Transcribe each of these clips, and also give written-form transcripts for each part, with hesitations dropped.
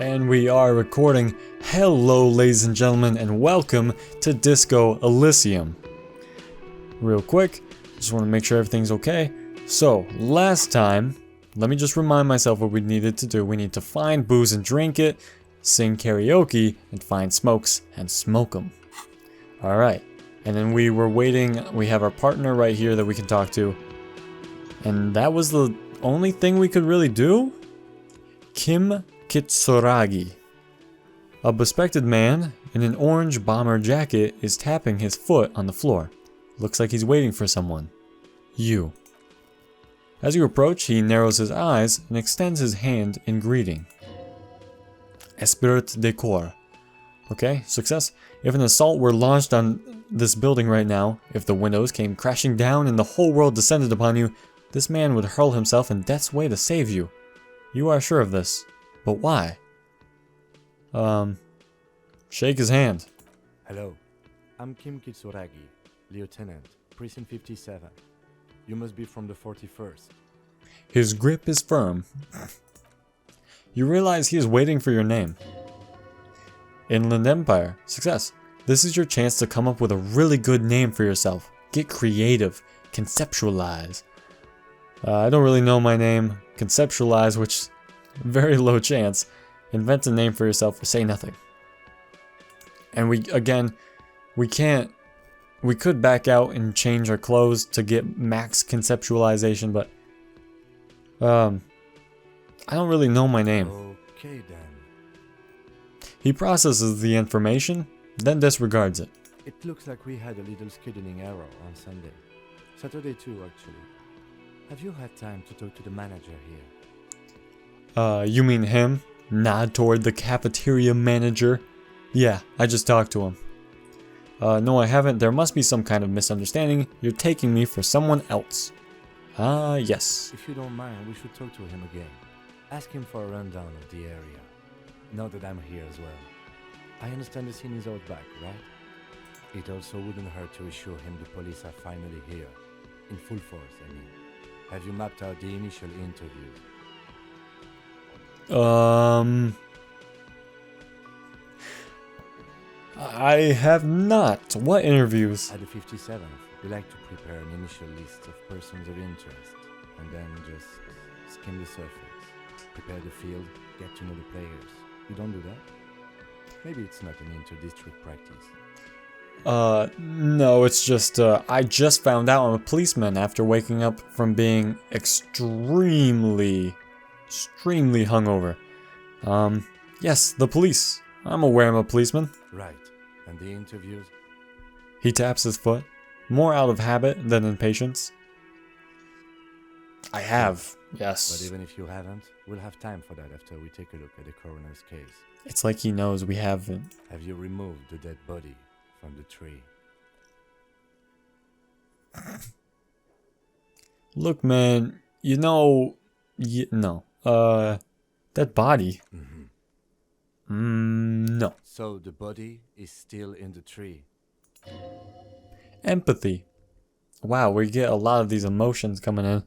And we are recording. Hello, ladies and gentlemen, and welcome to Disco Elysium. Real quick, just want to make sure everything's okay. So, last time, let me just remind myself what we needed to do. We need to find booze and drink it, sing karaoke, and find smokes and smoke them. Alright, and then we were waiting. We have our partner right here that we can talk to. And that was the only thing we could really do? Kim Kitsuragi. A bespectacled man in an orange bomber jacket is tapping his foot on the floor. Looks like he's waiting for someone. You. As you approach, he narrows his eyes and extends his hand in greeting. Esprit de corps. Okay, success. If an assault were launched on this building right now, if the windows came crashing down and the whole world descended upon you, this man would hurl himself in death's way to save you. You are sure of this. But why? Shake his hand. Hello, I'm Kim Kitsuragi, Lieutenant, Precinct 57. You must be from the 41st. His grip is firm. You realize he is waiting for your name. Inland Empire. Success. This is your chance to come up with a really good name for yourself. Get creative. Conceptualize. I don't really know my name. Conceptualize, which... very low chance. Invent a name for yourself or say nothing. And we could back out and change our clothes to get max conceptualization, but I don't really know my name. Okay then. He processes the information, then disregards it. It looks like we had a little scheduling error on Sunday. Saturday too, actually. Have you had time to talk to the manager here? You mean him? Nod toward the cafeteria manager. Yeah, I just talked to him. No, I haven't. There must be some kind of misunderstanding. You're taking me for someone else. Yes. If you don't mind, we should talk to him again. Ask him for a rundown of the area. Now that I'm here as well. I understand the scene is out back, right? It also wouldn't hurt to assure him the police are finally here. In full force, I mean. Have you mapped out the initial interviews? I have not. What interviews? At the 57th, we like to prepare an initial list of persons of interest, and then just skim the surface, prepare the field, get to know the players. You don't do that? Maybe it's not an inter-district practice. No, it's just, I just found out I'm a policeman after waking up from being extremely hungover. Yes, the police. I'm aware I'm a policeman. Right. And the interviews? He taps his foot, more out of habit than impatience. I have, yes. But even if you haven't, we'll have time for that after we take a look at the coroner's case. It's like he knows we haven't. Have you removed the dead body from the tree? Look, man, you know... no. That body? No. So the body is still in the tree. Empathy. Wow, we get a lot of these emotions coming in.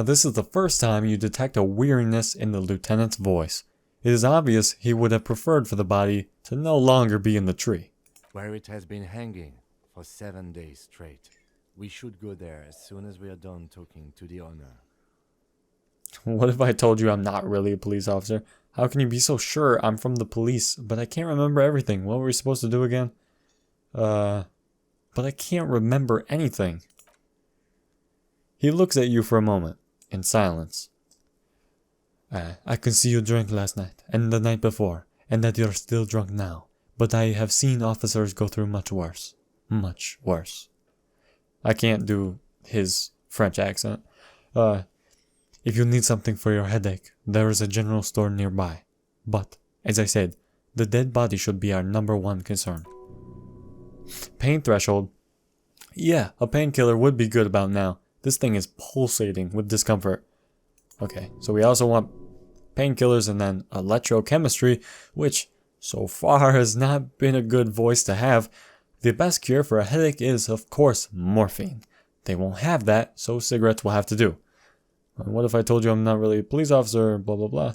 This is the first time you detect a weariness in the lieutenant's voice. It is obvious he would have preferred for the body to no longer be in the tree. Where it has been hanging for 7 days straight. We should go there as soon as we are done talking to the owner. What if I told you I'm not really a police officer? How can you be so sure I'm from the police, but I can't remember everything? What were we supposed to do again? But I can't remember anything. He looks at you for a moment, in silence. I can see you drank last night, and the night before, and that you're still drunk now. But I have seen officers go through much worse. Much worse. I can't do his French accent. If you need something for your headache, there is a general store nearby. But, as I said, the dead body should be our #1 concern. Pain threshold. Yeah, a painkiller would be good about now. This thing is pulsating with discomfort. Okay, so we also want painkillers and then electrochemistry, which so far has not been a good voice to have. The best cure for a headache is, of course, morphine. They won't have that, so cigarettes will have to do. What if I told you I'm not really a police officer, blah blah blah?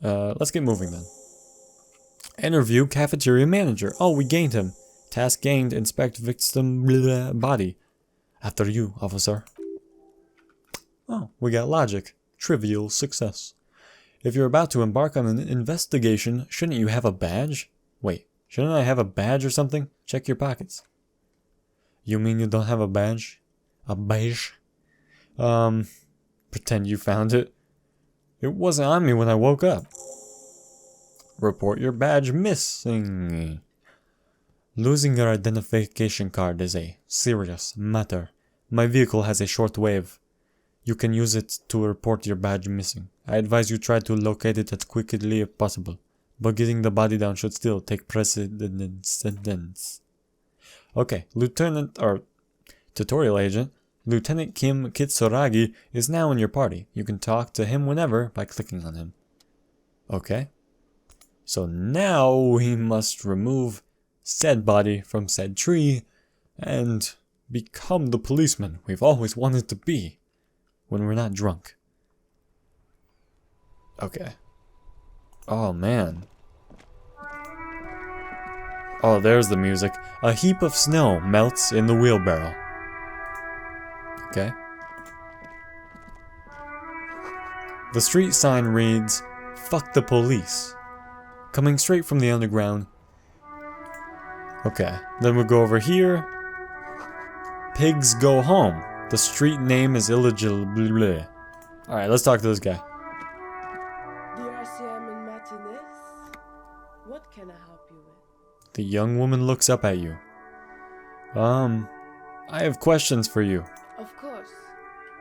Let's get moving then. Interview cafeteria manager. Oh, we gained him. Task gained. Inspect victim body. After you, officer. Oh, we got logic. Trivial success. If you're about to embark on an investigation, shouldn't you have a badge? Wait, shouldn't I have a badge or something? Check your pockets. You mean you don't have a badge? A badge? Pretend you found it. It wasn't on me when I woke up. Report your badge missing. Losing your identification card is a serious matter. My vehicle has a short wave. You can use it to report your badge missing. I advise you try to locate it as quickly as possible, but getting the body down should still take precedence. Okay, Lieutenant, or Tutorial Agent, Lieutenant Kim Kitsuragi is now in your party. You can talk to him whenever by clicking on him. Okay. So now we must remove said body from said tree and become the policeman we've always wanted to be when we're not drunk. Okay. Oh man. Oh, there's the music. A heap of snow melts in the wheelbarrow. Okay. The street sign reads, "Fuck the police." Coming straight from the underground. Okay, then we'll go over here. Pigs go home. The street name is illegible. Alright, let's talk to this guy. DRCM in Martinez. What can I help you with? The young woman looks up at you. I have questions for you. Of course.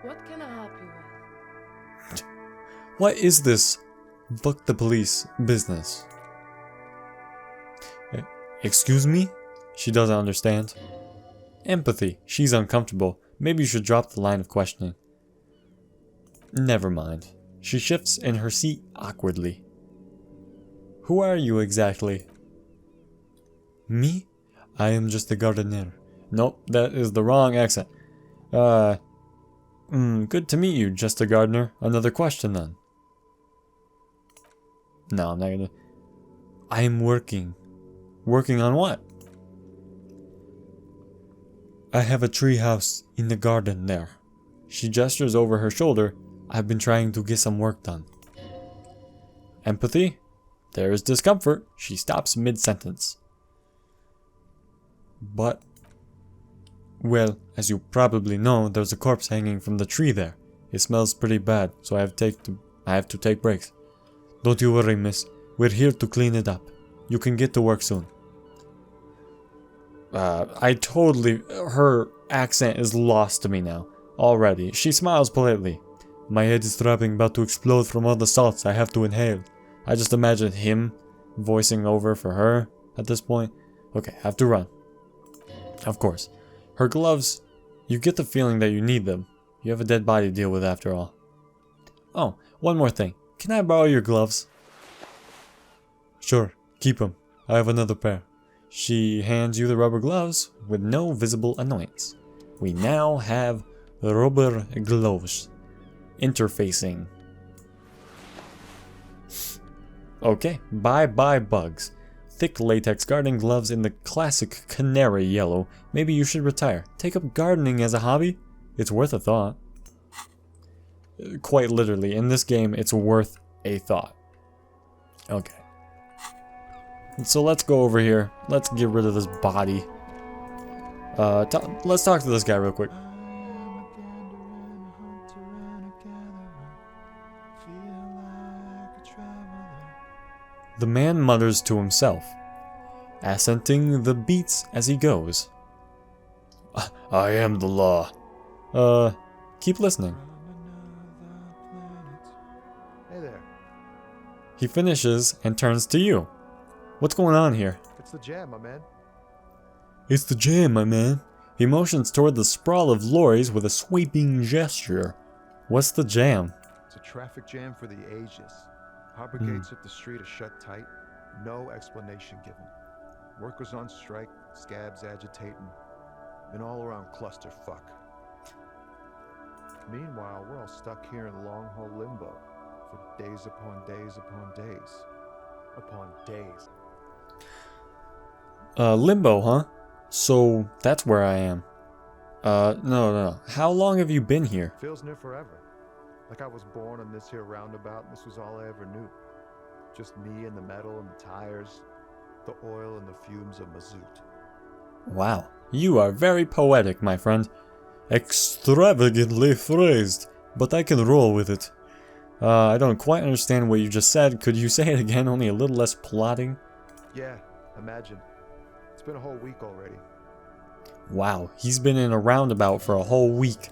What can I help you with? What is this fuck the police business? Excuse me? She doesn't understand. Empathy. She's uncomfortable. Maybe you should drop the line of questioning. Never mind. She shifts in her seat awkwardly. Who are you exactly? Me? I am just a gardener. Nope, that is the wrong accent. Good to meet you, just a gardener. Another question then. No, I'm not gonna. I am working. Working on what? I have a tree house in the garden there. She gestures over her shoulder. I've been trying to get some work done. Empathy? There is discomfort. She stops mid-sentence. But, well, as you probably know, there's a corpse hanging from the tree there. It smells pretty bad, so I have to take breaks. Don't you worry, miss. We're here to clean it up. You can get to work soon. Her accent is lost to me now. Already. She smiles politely. My head is throbbing, about to explode from all the salts I have to inhale. I just imagine him voicing over for her at this point. Okay, I have to run. Of course. Her gloves, you get the feeling that you need them. You have a dead body to deal with after all. Oh, one more thing. Can I borrow your gloves? Sure, keep them. I have another pair. She hands you the rubber gloves with no visible annoyance. We now have rubber gloves. Interfacing. Okay, bye-bye bugs. Thick latex gardening gloves in the classic canary yellow. Maybe you should retire. Take up gardening as a hobby? It's worth a thought. Quite literally, in this game, it's worth a thought. Okay. So let's go over here. Let's get rid of this body. Let's talk to this guy real quick. The man mutters to himself, accenting the beats as he goes. I am the law. Keep listening. Hey there. He finishes and turns to you. What's going on here? It's the jam, my man. It's the jam, my man. He motions toward the sprawl of lorries with a sweeping gesture. What's the jam? It's a traffic jam for the ages. Harbor gates up the street are shut tight. No explanation given. Workers on strike, scabs agitating, an all-around clusterfuck. Meanwhile, we're all stuck here in long-haul limbo for Days upon days upon days. Upon days. Limbo, huh? So that's where I am. No. How long have you been here? Feels near forever. Like I was born on this here roundabout and this was all I ever knew. Just me and the metal and the tires, the oil and the fumes of mazout. Wow, you are very poetic, my friend. Extravagantly phrased, but I can roll with it. I don't quite understand what you just said. Could you say it again, only a little less plotting? Yeah, imagine. It's been a whole week already. Wow, he's been in a roundabout for a whole week.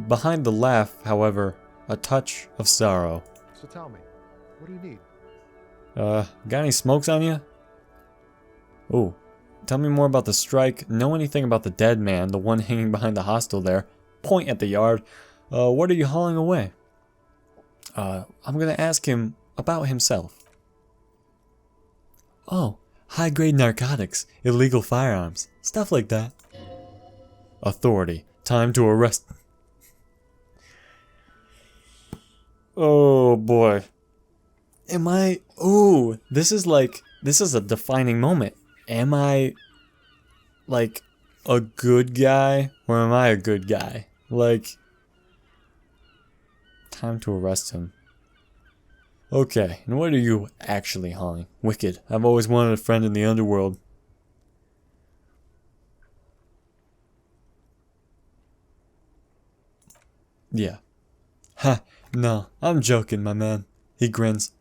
Behind the laugh, however, a touch of sorrow. So tell me, what do you need? Got any smokes on you? Ooh, tell me more about the strike. Know anything about the dead man, the one hanging behind the hostel there? Point at the yard. What are you hauling away? I'm gonna ask him about himself. Oh, high-grade narcotics, illegal firearms, stuff like that. Authority, time to arrest. Oh boy. Am I... Ooh, this is a defining moment. Am I, like, a good guy? Or am I a good guy? Like... Time to arrest him. Okay, and what are you actually hauling? Wicked. I've always wanted a friend in the underworld. Yeah. Ha, no, I'm joking, my man. He grins.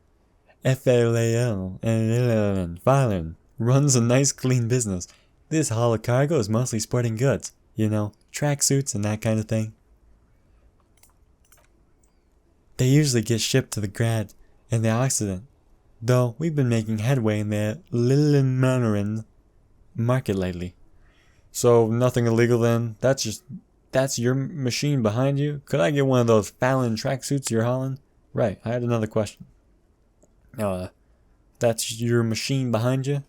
FLAL and Violin runs a nice clean business. This haul of cargo is mostly sporting goods. You know, tracksuits and that kind of thing. They usually get shipped to the Grad and the Occident, though we've been making headway in the Lillemannerin market lately. So nothing illegal then? That's your machine behind you? Could I get one of those Fallon tracksuits you're hauling? Right, I had another question. That's your machine behind you?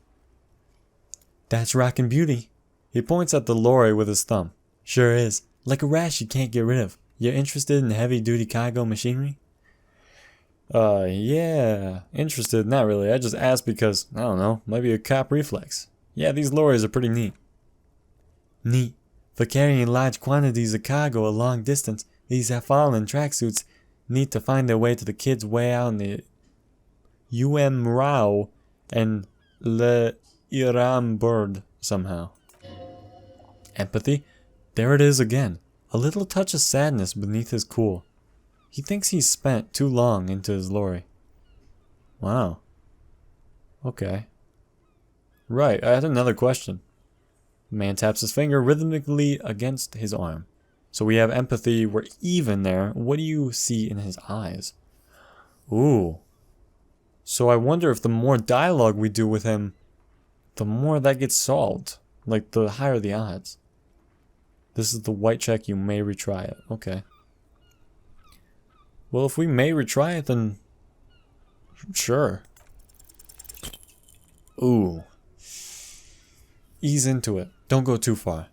That's rockin' beauty. He points at the lorry with his thumb. Sure is. Like a rash you can't get rid of. You're interested in heavy-duty cargo machinery? Yeah. Interested? Not really. I just asked because, I don't know, might be a cop reflex. Yeah, these lorries are pretty neat. Neat. For carrying large quantities of cargo a long distance, these fallen tracksuits need to find their way to the kids way out in the Rao and Le Iram bird somehow. Empathy? There it is again. A little touch of sadness beneath his cool. He thinks he's spent too long into his lorry. Wow. Okay. Right, I had another question. The man taps his finger rhythmically against his arm. So we have empathy, we're even there. What do you see in his eyes? Ooh. So I wonder if the more dialogue we do with him, the more that gets solved. Like, the higher the odds. This is the white check, you may retry it. Okay. Well, if we may retry it, then... Sure. Ooh. Ease into it. Don't go too far.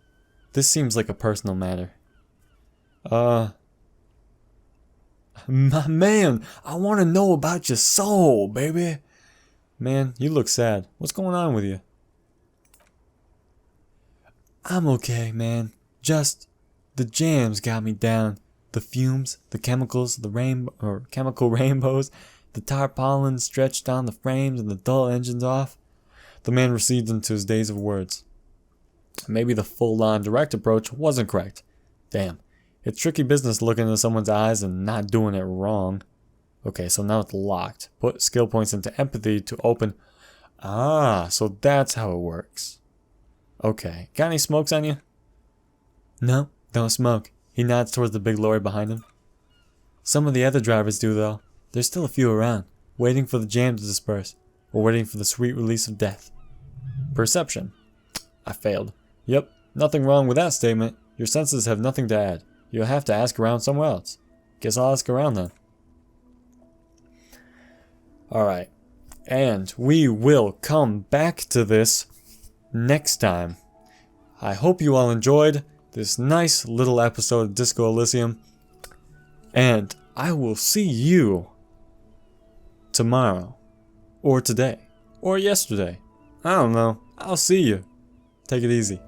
This seems like a personal matter. My man, I want to know about your soul, baby. Man, you look sad. What's going on with you? I'm okay, man. Just the jams got me down. The fumes, the chemicals, the chemical rainbows, the tarpaulins stretched on the frames and the dull engines off. The man recedes into his days of words. Maybe the full-on direct approach wasn't correct. Damn. It's tricky business looking into someone's eyes and not doing it wrong. Okay, so now it's locked. Put skill points into empathy to open. Ah, so that's how it works. Okay. Got any smokes on you? No, don't smoke. He nods towards the big lorry behind him. Some of the other drivers do, though. There's still a few around, waiting for the jam to disperse, or waiting for the sweet release of death. Perception. I failed. Yep, nothing wrong with that statement. Your senses have nothing to add. You'll have to ask around somewhere else. Guess I'll ask around then. Alright. And we will come back to this next time. I hope you all enjoyed this nice little episode of Disco Elysium. And I will see you tomorrow, or today, or yesterday. I don't know. I'll see you. Take it easy.